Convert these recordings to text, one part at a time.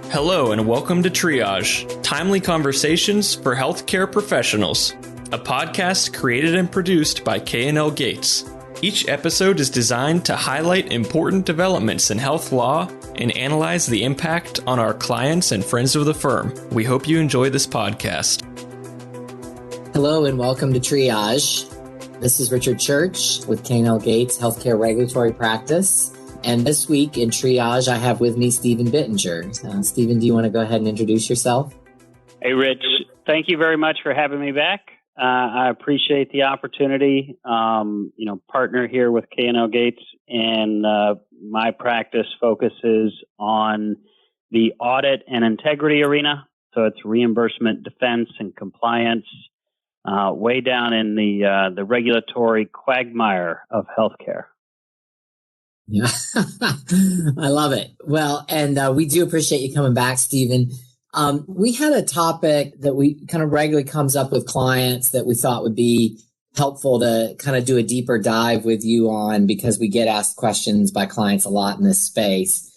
Hello and welcome to Triage, timely conversations for healthcare professionals, a podcast created and produced by K&L Gates. Each episode is designed to highlight important developments in health law and analyze the impact on our clients and friends of the firm. We hope you enjoy this podcast. Hello and welcome to Triage. This is Richard Church with K&L Gates Healthcare Regulatory Practice. And this week in Triage, I have with me Stephen Bittinger. Stephen, do you want to go ahead and introduce yourself? Hey, Rich. Thank you very much for having me back. I appreciate the opportunity. Partner here with K&L Gates, and my practice focuses on the audit and integrity arena. So it's reimbursement, defense, and compliance, way down in the regulatory quagmire of healthcare. Yeah, I love it. Well, and we do appreciate you coming back, Stephen. We had a topic that we kind of regularly comes up with clients that we thought would be helpful to kind of do a deeper dive with you on, because we get asked questions by clients a lot in this space.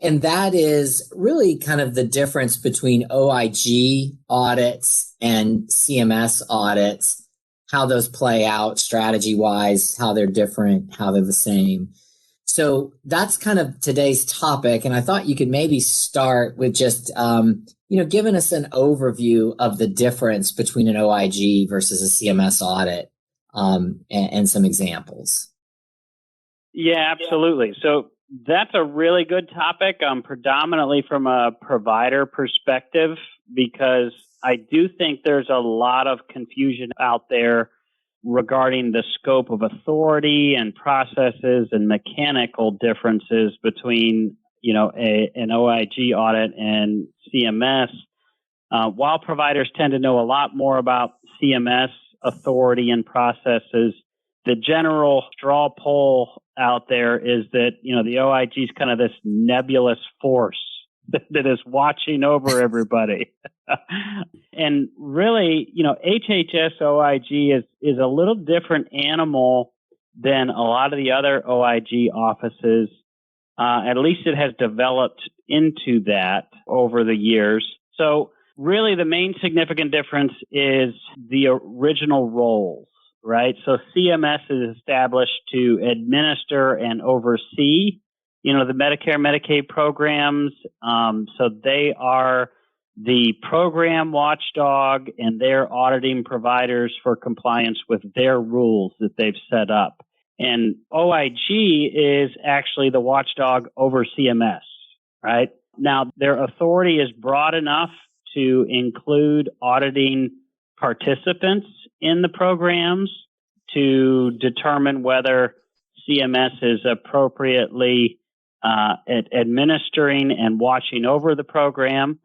And that is really kind of the difference between OIG audits and CMS audits, how those play out strategy-wise, how they're different, how they're the same. So that's kind of today's topic. And I thought you could maybe start with just, giving us an overview of the difference between an OIG versus a CMS audit, and some examples. Yeah, absolutely. So that's a really good topic, predominantly from a provider perspective, because I do think there's a lot of confusion out there regarding the scope of authority and processes and mechanical differences between, an OIG audit and CMS. While providers tend to know a lot more about CMS authority and processes, the general straw poll out there is that, the OIG is kind of this nebulous force that is watching over everybody. And really, HHS OIG is a little different animal than a lot of the other OIG offices. At least it has developed into that over the years. So really the main significant difference is the original roles, right? So CMS is established to administer and oversee the Medicare, Medicaid programs. So they are the program watchdog, and they're auditing providers for compliance with their rules that they've set up. And OIG is actually the watchdog over CMS, right? Now, their authority is broad enough to include auditing participants in the programs to determine whether CMS is appropriately administering and watching over the program.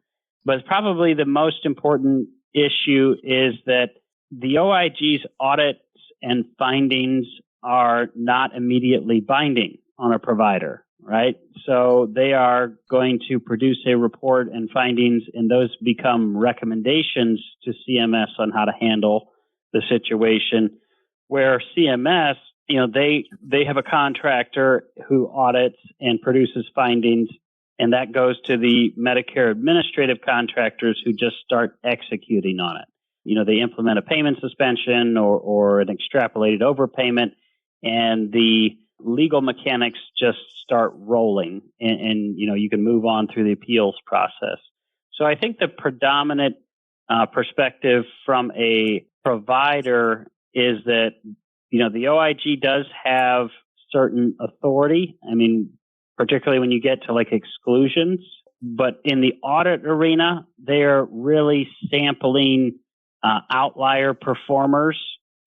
But probably the most important issue is that the OIG's audits and findings are not immediately binding on a provider, right? So they are going to produce a report and findings, and those become recommendations to CMS on how to handle the situation, where CMS, they have a contractor who audits and produces findings, and that goes to the Medicare administrative contractors who just start executing on it. They implement a payment suspension or an extrapolated overpayment, and the legal mechanics just start rolling, and you can move on through the appeals process. So I think the predominant perspective from a provider is that the OIG does have certain authority. I mean, particularly when you get to like exclusions. But in the audit arena, they're really sampling outlier performers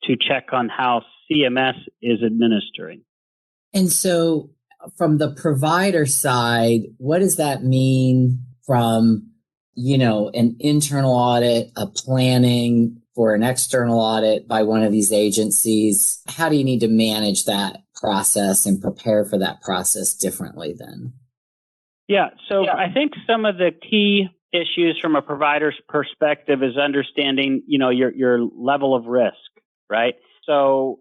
to check on how CMS is administering. And so from the provider side, what does that mean from, an internal audit, a planning for an external audit by one of these agencies? How do you need to manage that process and prepare for that process differently then? Yeah, so I think some of the key issues from a provider's perspective is understanding, your level of risk, right? So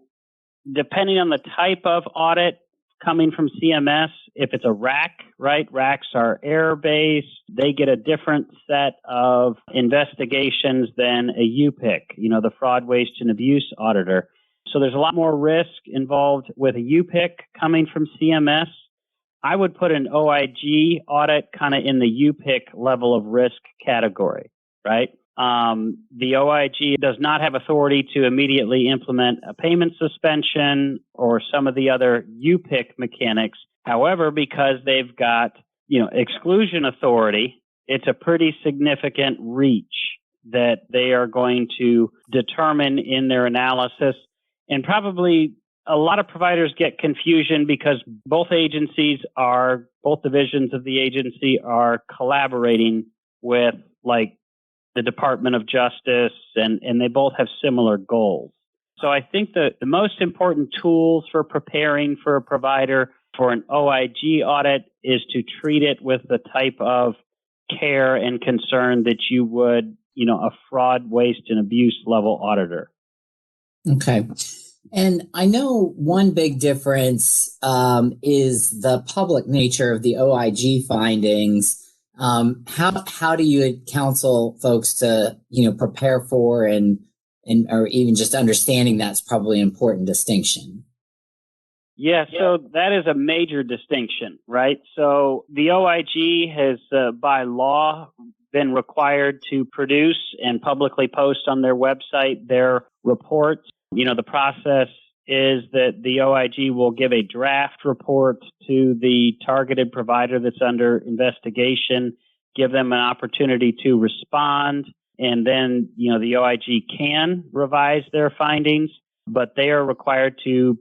depending on the type of audit, coming from CMS, if it's a RAC, right? RACs are error-based. They get a different set of investigations than a UPIC, the fraud, waste, and abuse auditor. So there's a lot more risk involved with a UPIC coming from CMS. I would put an OIG audit kind of in the UPIC level of risk category, right? The OIG does not have authority to immediately implement a payment suspension or some of the other UPIC mechanics. However, because they've got, exclusion authority, it's a pretty significant reach that they are going to determine in their analysis. And probably a lot of providers get confusion because both divisions of the agency are collaborating with the Department of Justice, and they both have similar goals. So I think that the most important tools for preparing for a provider for an OIG audit is to treat it with the type of care and concern that you would, a fraud, waste, and abuse level auditor. Okay. And I know one big difference is the public nature of the OIG findings. How do you counsel folks to, prepare for and or even just understanding that's probably an important distinction? Yeah, so that is a major distinction, right? So the OIG has, by law, been required to produce and publicly post on their website their reports. The process is that the OIG will give a draft report to the targeted provider that's under investigation, give them an opportunity to respond, and then, the OIG can revise their findings, but they are required to,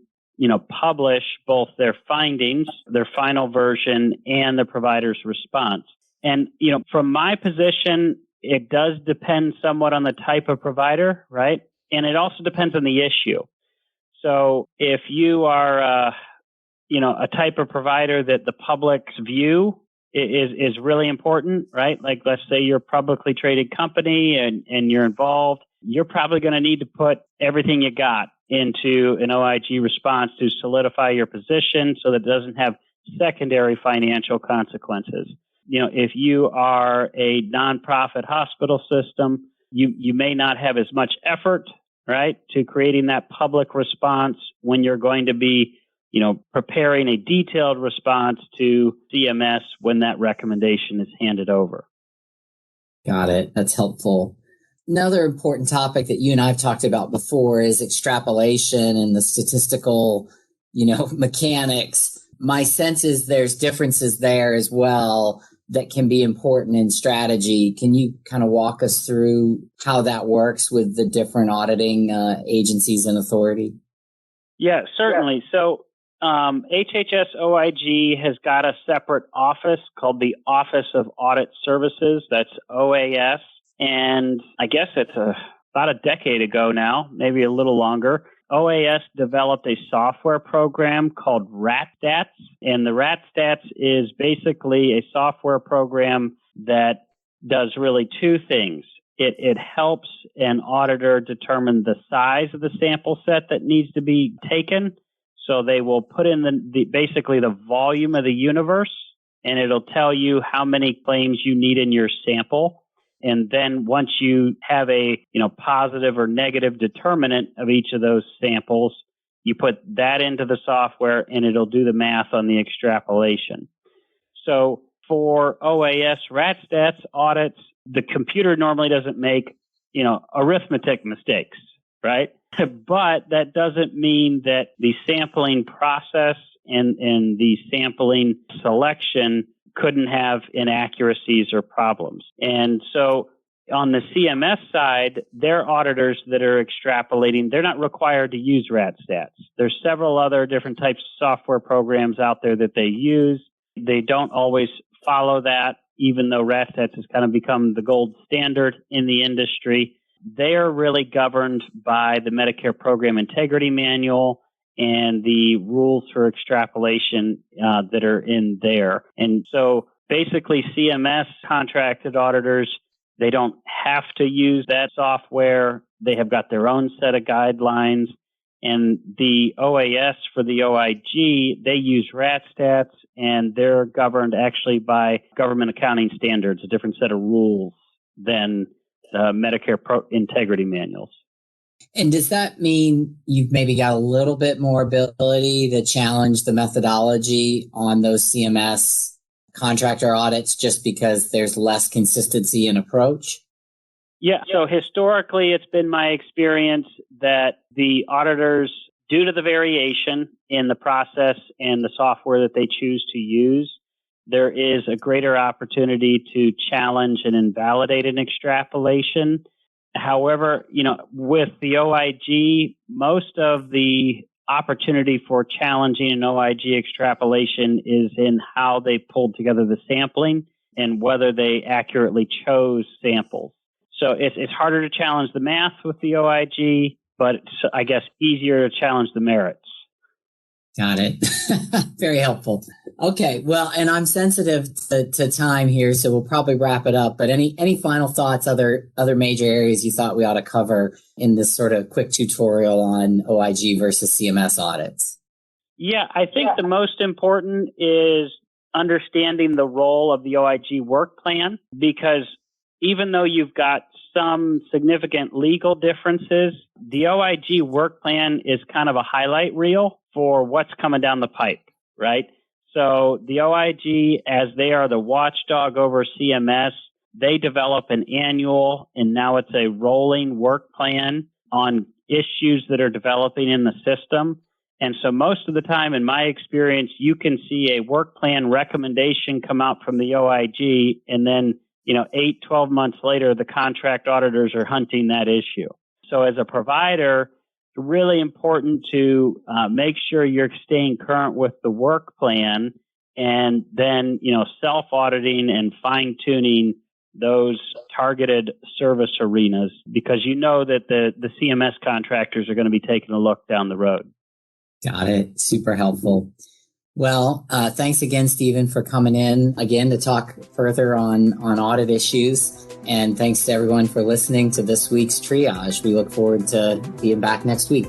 publish both their findings, their final version, and the provider's response. And, from my position, it does depend somewhat on the type of provider, right? And it also depends on the issue. So if you are, a type of provider that the public's view is really important, right? Like, let's say you're a publicly traded company and you're involved, you're probably going to need to put everything you got into an OIG response to solidify your position so that it doesn't have secondary financial consequences. If you are a nonprofit hospital system, you may not have as much effort, right, to creating that public response when you're going to be, preparing a detailed response to CMS when that recommendation is handed over. Got it. That's helpful. Another important topic that you and I have talked about before is extrapolation and the statistical, mechanics. My sense is there's differences there as well that can be important in strategy. Can you kind of walk us through how that works with the different auditing agencies and authority? Yeah, certainly. So HHS OIG has got a separate office called the Office of Audit Services. That's OAS. And I guess it's about a decade ago now, maybe a little longer. OAS developed a software program called RATstats, and the RATstats is basically a software program that does really two things. It helps an auditor determine the size of the sample set that needs to be taken. So they will put in basically the volume of the universe, and it'll tell you how many claims you need in your sample. And then once you have a positive or negative determinant of each of those samples, you put that into the software and it'll do the math on the extrapolation. So for OAS RATstats audits, the computer normally doesn't make, arithmetic mistakes, right? But that doesn't mean that the sampling process and the sampling selection couldn't have inaccuracies or problems. And so on the CMS side, their auditors that are extrapolating, they're not required to use RATstats. There's several other different types of software programs out there that they use. They don't always follow that, even though RATstats has kind of become the gold standard in the industry. They are really governed by the Medicare Program Integrity Manual and the rules for extrapolation that are in there. And so basically CMS contracted auditors, they don't have to use that software. They have got their own set of guidelines. And the OAS for the OIG, they use RAT stats, and they're governed actually by government accounting standards, a different set of rules than Medicare integrity manuals. And does that mean you've maybe got a little bit more ability to challenge the methodology on those CMS contractor audits just because there's less consistency in approach? Yeah, so historically, it's been my experience that the auditors, due to the variation in the process and the software that they choose to use, there is a greater opportunity to challenge and invalidate an extrapolation. However, with the OIG, most of the opportunity for challenging an OIG extrapolation is in how they pulled together the sampling and whether they accurately chose samples. So it's harder to challenge the math with the OIG, but it's, I guess, easier to challenge the merits. Got it. Very helpful. Okay. Well, and I'm sensitive to time here, so we'll probably wrap it up. But any final thoughts, other major areas you thought we ought to cover in this sort of quick tutorial on OIG versus CMS audits? Yeah, I think the most important is understanding the role of the OIG work plan, because even though you've got some significant legal differences, the OIG work plan is kind of a highlight reel for what's coming down the pipe, right? So the OIG, as they are the watchdog over CMS, they develop an annual, and now it's a rolling work plan on issues that are developing in the system. And so most of the time, in my experience, you can see a work plan recommendation come out from the OIG, and then 8-12 months later, the contract auditors are hunting that issue. So as a provider, it's really important to make sure you're staying current with the work plan, and then, self-auditing and fine-tuning those targeted service arenas, because that the CMS contractors are going to be taking a look down the road. Got it. Super helpful. Well, thanks again, Stephen, for coming in again to talk further on audit issues. And thanks to everyone for listening to this week's Triage. We look forward to being back next week.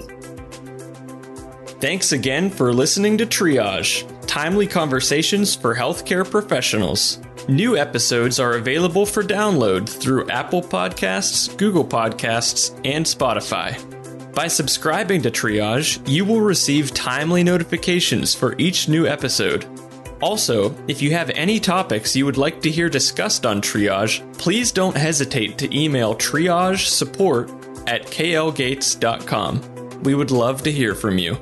Thanks again for listening to Triage, timely conversations for healthcare professionals. New episodes are available for download through Apple Podcasts, Google Podcasts, and Spotify. By subscribing to Triage, you will receive timely notifications for each new episode. Also, if you have any topics you would like to hear discussed on Triage, please don't hesitate to email triagesupport@klgates.com. We would love to hear from you.